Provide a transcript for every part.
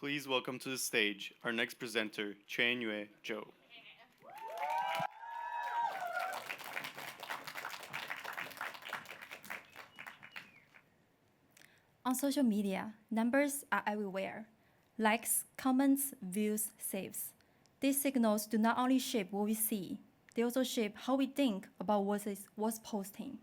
Please welcome to the stage our next presenter, Qianyue Zhou. On social media, numbers are everywhere. Likes, comments, views, saves. These signals do not only shape what we see, they also shape how we think about what's posting.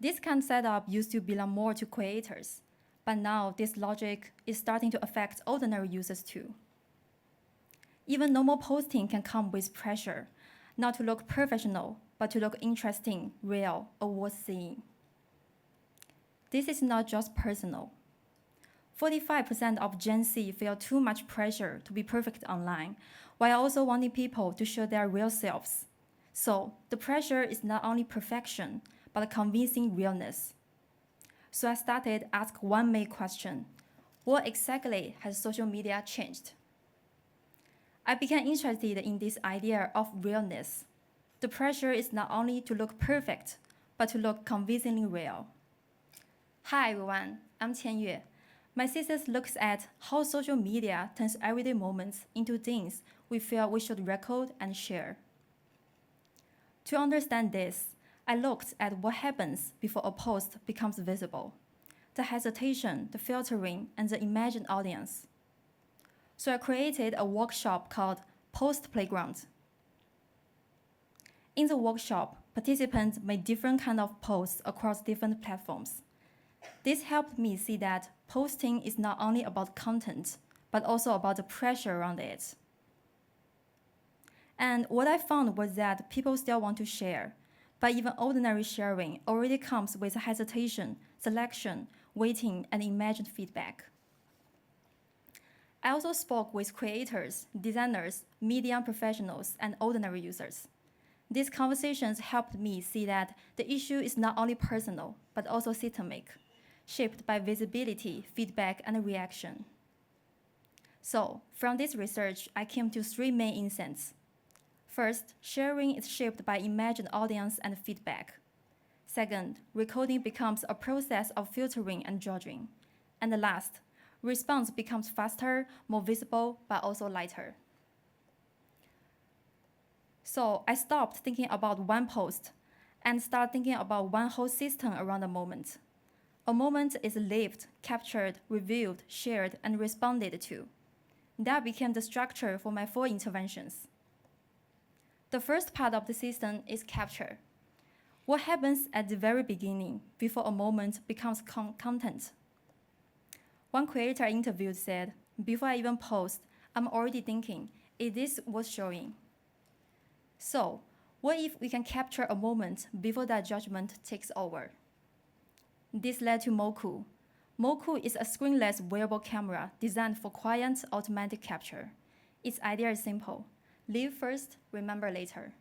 This kind of setup used to belong more to creators, but now this logic is starting to affect ordinary users too. Even normal posting can come with pressure, not to look professional, but to look interesting, real, or worth seeing. This is not just personal. 45% of Gen Z feel too much pressure to be perfect online, while also wanting people to show their real selves. So, the pressure is not only perfection, but a convincing realness. So I started ask one main question. What exactly has social media changed? I became interested in this idea of realness. The pressure is not only to look perfect, but to look convincingly real. Hi everyone, I'm Qianyue. My thesis looks at how social media turns everyday moments into things we feel we should record and share. To understand this, I looked at what happens before a post becomes visible. The hesitation, the filtering, and the imagined audience. So I created a workshop called Post Playground. In the workshop, participants made different kinds of posts across different platforms. This helped me see that posting is not only about content, but also about the pressure around it. And what I found was that people still want to share, but even ordinary sharing already comes with hesitation, selection, waiting, and imagined feedback. I also spoke with creators, designers, media professionals, and ordinary users. These conversations helped me see that the issue is not only personal, but also systemic, shaped by visibility, feedback, and reaction. So, from this research, I came to three main insights. First, sharing is shaped by imagined audience and feedback. Second, recording becomes a process of filtering and judging. And last, response becomes faster, more visible, but also lighter. So I stopped thinking about one post and started thinking about one whole system around a moment. A moment is lived, captured, reviewed, shared, and responded to. That became the structure for my 4 interventions. The first part of the system is capture. What happens at the very beginning before a moment becomes content? One creator I interviewed said, before I even post, I'm already thinking, is this worth showing? So, what if we can capture a moment before that judgment takes over? This led to Moku. Moku is a screenless wearable camera designed for quiet automatic capture. Its idea is simple. Live first, remember later.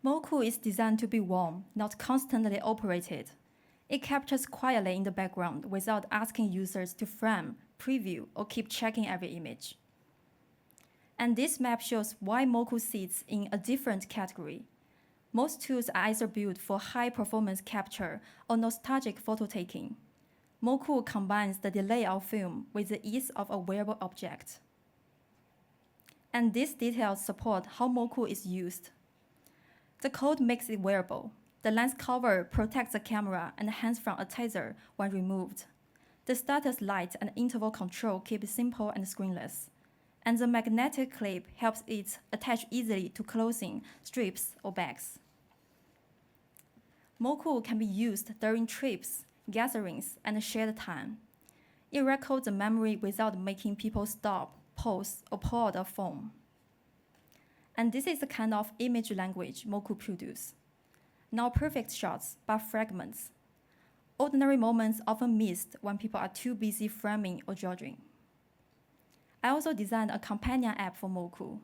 Moku is designed to be warm, not constantly operated. It captures quietly in the background without asking users to frame, preview, or keep checking every image. And this map shows why Moku sits in a different category. Most tools are either built for high-performance capture or nostalgic photo taking. Moku combines the delay of film with the ease of a wearable object. And these details support how Moku is used. The code makes it wearable. The lens cover protects the camera and hands from a taser when removed. The status light and interval control keep it simple and screenless. And the magnetic clip helps it attach easily to clothing, strips, or bags. Moku can be used during trips, gatherings, and shared time. It records the memory without making people stop, pause, or pull out a phone. And this is the kind of image language Moku produces. Not perfect shots, but fragments. Ordinary moments often missed when people are too busy framing or judging. I also designed a companion app for Moku.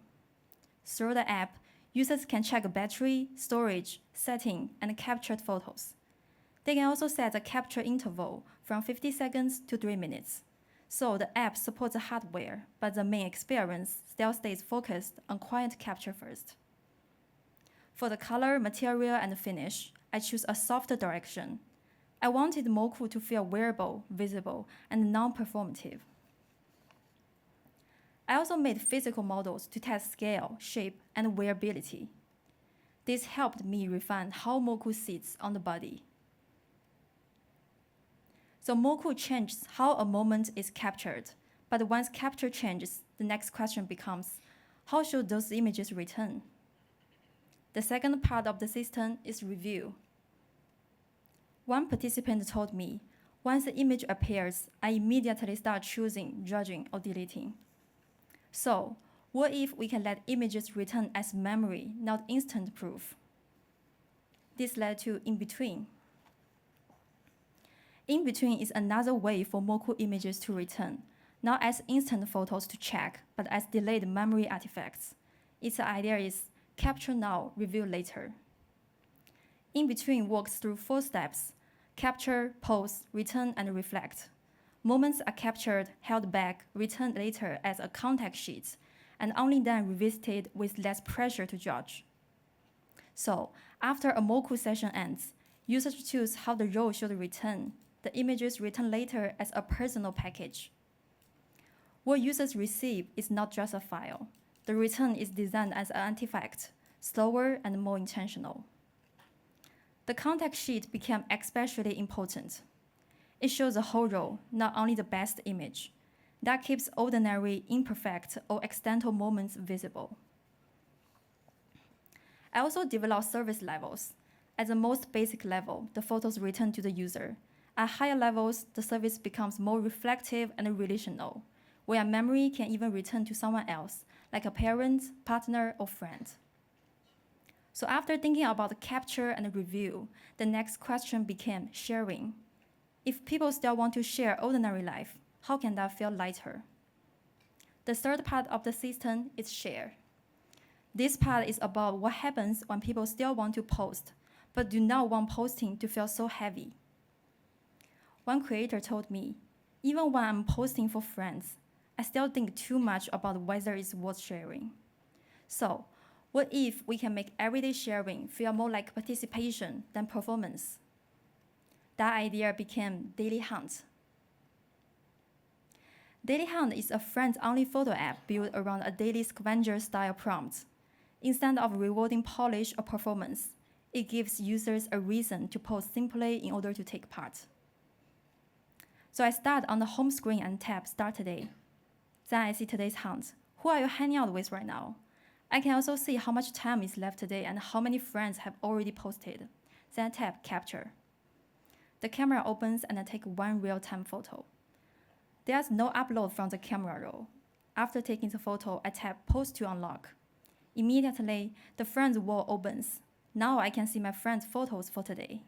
Through the app, users can check battery, storage, setting, and captured photos. They can also set a capture interval from 50 seconds to 3 minutes. So the app supports the hardware, but the main experience still stays focused on quiet capture first. For the color, material, and finish, I choose a softer direction. I wanted Moku to feel wearable, visible, and non-performative. I also made physical models to test scale, shape, and wearability. This helped me refine how Moku sits on the body. So Moku changes how a moment is captured, but once capture changes, the next question becomes, how should those images return? The second part of the system is review. One participant told me, once the image appears, I immediately start choosing, judging, or deleting. So, what if we can let images return as memory, not instant proof? This led to in-between. In-between is another way for Moku images to return, not as instant photos to check, but as delayed memory artifacts. Its idea is capture now, review later. In-between works through 4 steps: capture, pause, return, and reflect. Moments are captured, held back, returned later as a contact sheet, and only then revisited with less pressure to judge. So, after a Moku session ends, users choose how the role should return. The images return later as a personal package. What users receive is not just a file. The return is designed as an artifact, slower and more intentional. The contact sheet became especially important. It shows the whole role, not only the best image. That keeps ordinary, imperfect, or accidental moments visible. I also developed service levels. At the most basic level, the photos return to the user. At higher levels, the service becomes more reflective and relational, where memory can even return to someone else, like a parent, partner, or friend. So after thinking about the capture and review, the next question became sharing. If people still want to share ordinary life, how can that feel lighter? The third part of the system is share. This part is about what happens when people still want to post, but do not want posting to feel so heavy. One creator told me, even when I'm posting for friends, I still think too much about whether it's worth sharing. So, what if we can make everyday sharing feel more like participation than performance? That idea became Daily Hunt. Daily Hunt is a friends-only photo app built around a daily scavenger-style prompt. Instead of rewarding polish or performance, it gives users a reason to post simply in order to take part. So I start on the home screen and tap Start Today. Then I see today's hunt. Who are you hanging out with right now? I can also see how much time is left today and how many friends have already posted. Then I tap Capture. The camera opens and I take one real-time photo. There's no upload from the camera roll. After taking the photo, I tap Post to unlock. Immediately, the friends wall opens. Now I can see my friends' photos for today.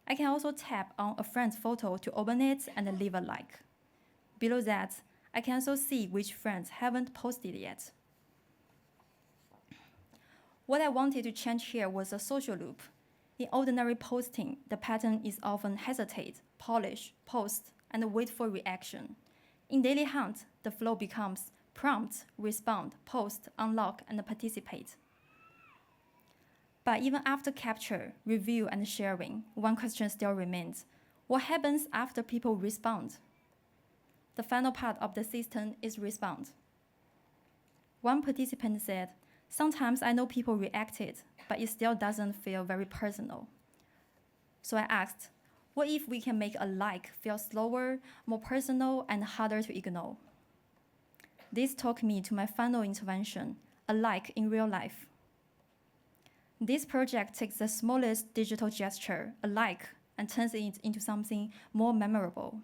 I can also tap on a friend's photo to open it and leave a like. Below that, I can also see which friends haven't posted yet. What I wanted to change here was a social loop. In ordinary posting, the pattern is often hesitate, polish, post, and wait for reaction. In Daily Hunt, the flow becomes prompt, respond, post, unlock, and participate. But even after capture, review, and sharing, one question still remains. What happens after people respond? The final part of the system is respond. One participant said, sometimes I know people reacted, but it still doesn't feel very personal. So I asked, what if we can make a like feel slower, more personal, and harder to ignore? This took me to my final intervention, a like in real life. This project takes the smallest digital gesture, a like, and turns it into something more memorable.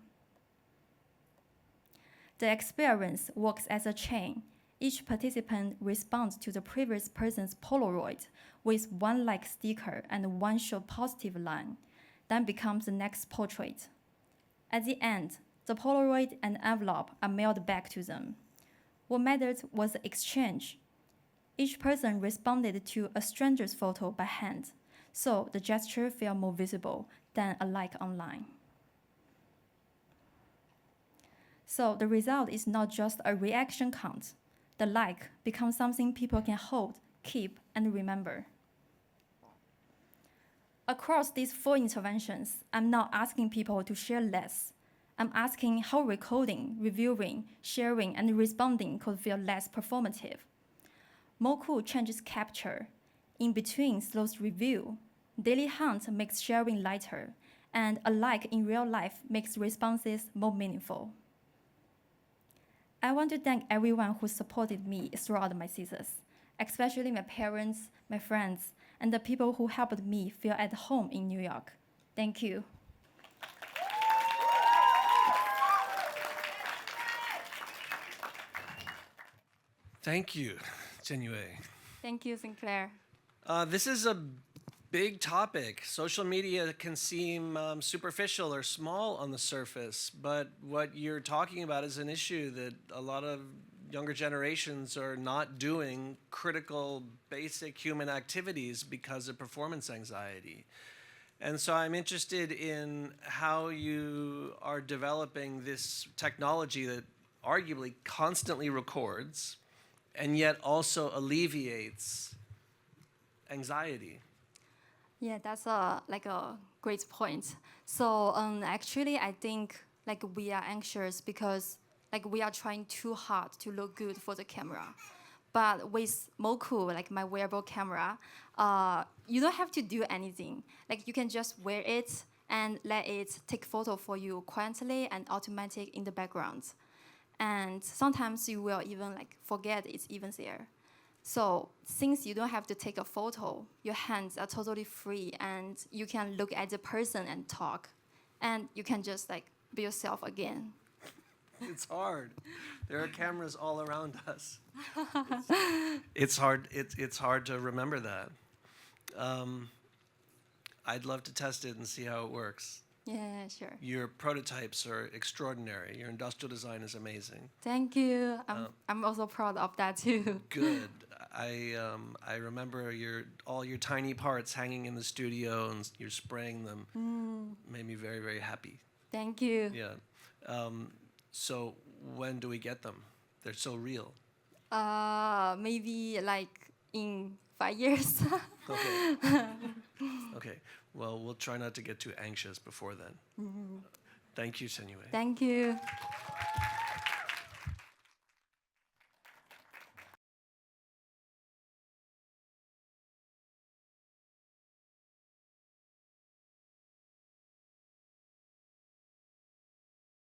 The experience works as a chain. Each participant responds to the previous person's Polaroid with one like sticker and one short positive line, then becomes the next portrait. At the end, the Polaroid and envelope are mailed back to them. What mattered was the exchange. Each person responded to a stranger's photo by hand, so the gesture felt more visible than a like online. So the result is not just a reaction count. The like becomes something people can hold, keep, and remember. Across these 4 interventions, I'm not asking people to share less. I'm asking how recording, reviewing, sharing, and responding could feel less performative. Moku changes capture. In between slows review. Daily hunt makes sharing lighter, and a like in real life makes responses more meaningful. I want to thank everyone who supported me throughout my thesis, especially my parents, my friends, and the people who helped me feel at home in New York. Thank you. Thank you, Qianyue. Thank you, Sinclair. This is a big topic. Social media can seem superficial or small on the surface, but what you're talking about is an issue that a lot of younger generations are not doing critical, basic human activities because of performance anxiety. And so I'm interested in how you are developing this technology that arguably constantly records and yet also alleviates anxiety. Yeah, that's a great point. So actually, I think we are anxious because we are trying too hard to look good for the camera. But with Moku, my wearable camera, you don't have to do anything. You can just wear it and let it take photo for you quietly and automatic in the background. And sometimes you will even forget it's even there. So since you don't have to take a photo, your hands are totally free and you can look at the person and talk. And you can just be yourself again. It's hard. There are cameras all around us. It's hard. It's hard to remember that. I'd love to test it and see how it works. Yeah, sure. Your prototypes are extraordinary. Your industrial design is amazing. Thank you. I'm also proud of that too. Good. I remember all your tiny parts hanging in the studio and you're spraying them. Made me very, very happy. Thank you. Yeah. So when do we get them? They're so real. Maybe in 5 years. Okay. Okay. Well, we'll try not to get too anxious before then. Thank you, Qianyue. Thank you.